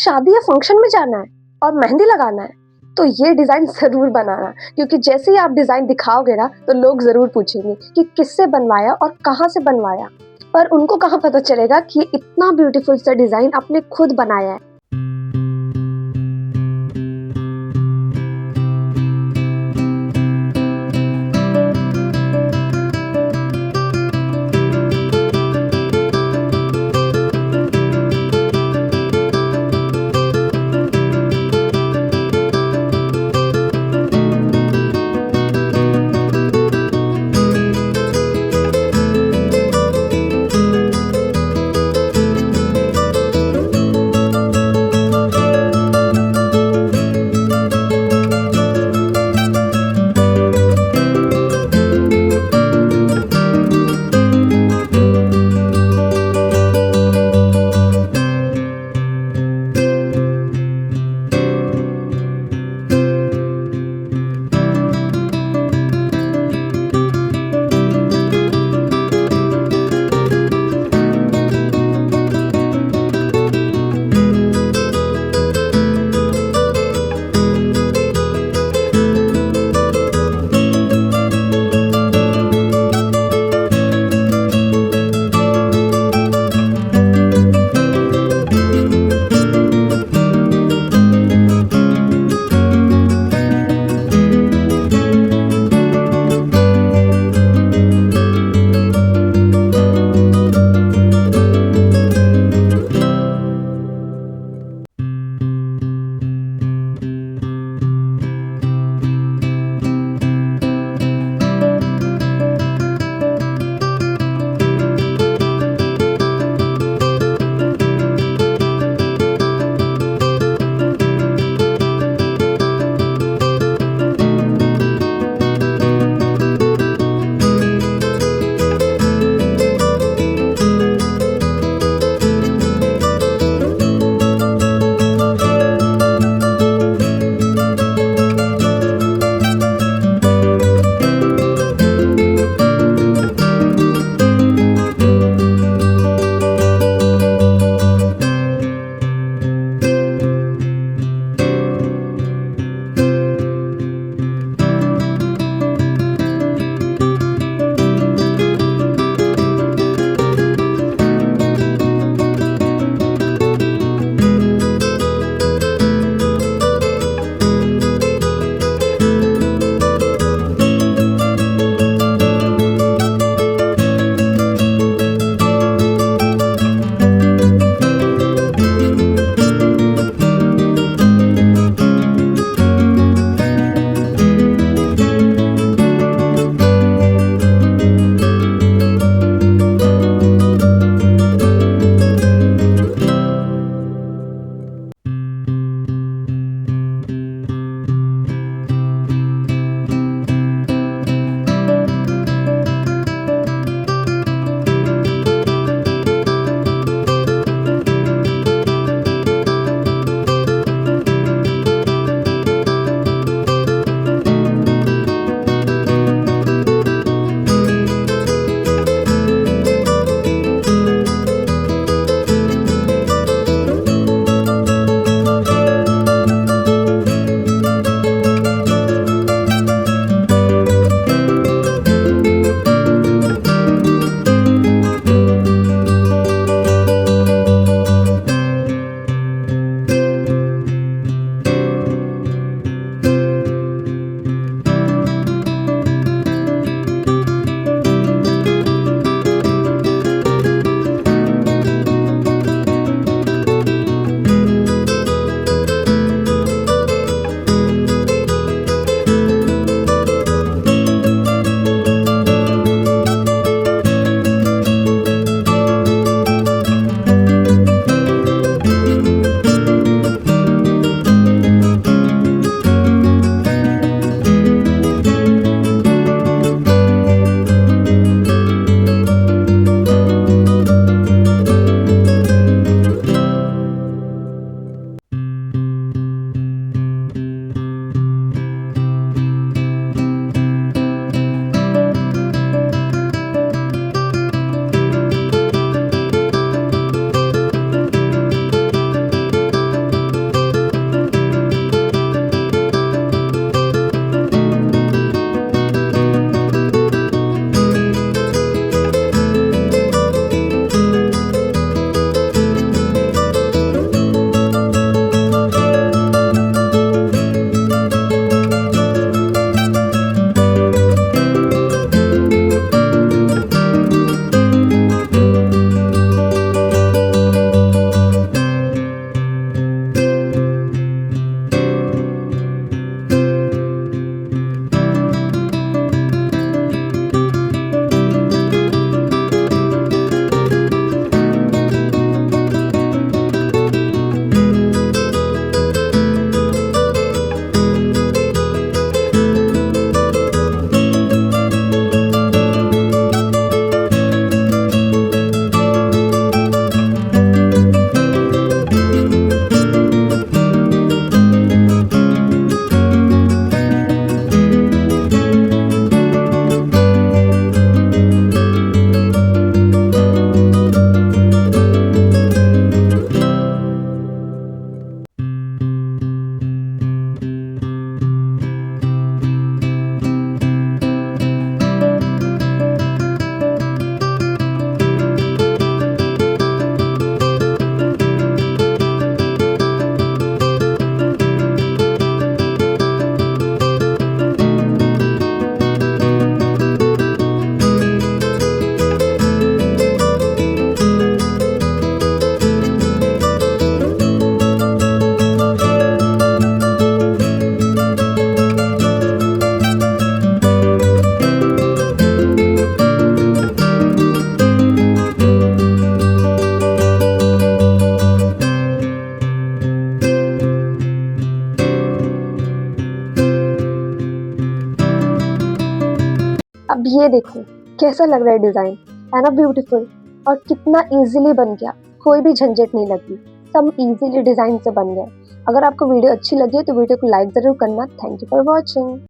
शादी या फंक्शन में जाना है और मेहंदी लगाना है तो ये डिजाइन जरूर बनाना, क्योंकि जैसे ही आप डिजाइन दिखाओगे ना तो लोग जरूर पूछेंगे कि किससे बनवाया और कहाँ से बनवाया। पर उनको कहाँ पता चलेगा कि ये इतना ब्यूटीफुल सा डिजाइन आपने खुद बनाया है। अब ये देखो कैसा लग रहा है डिजाइन, है ना ब्यूटीफुल। और कितना इजीली बन गया, कोई भी झंझट नहीं लगी, सब इजीली डिजाइन से बन गया। अगर आपको वीडियो अच्छी लगी है तो वीडियो को लाइक जरूर करना। Thank you for watching.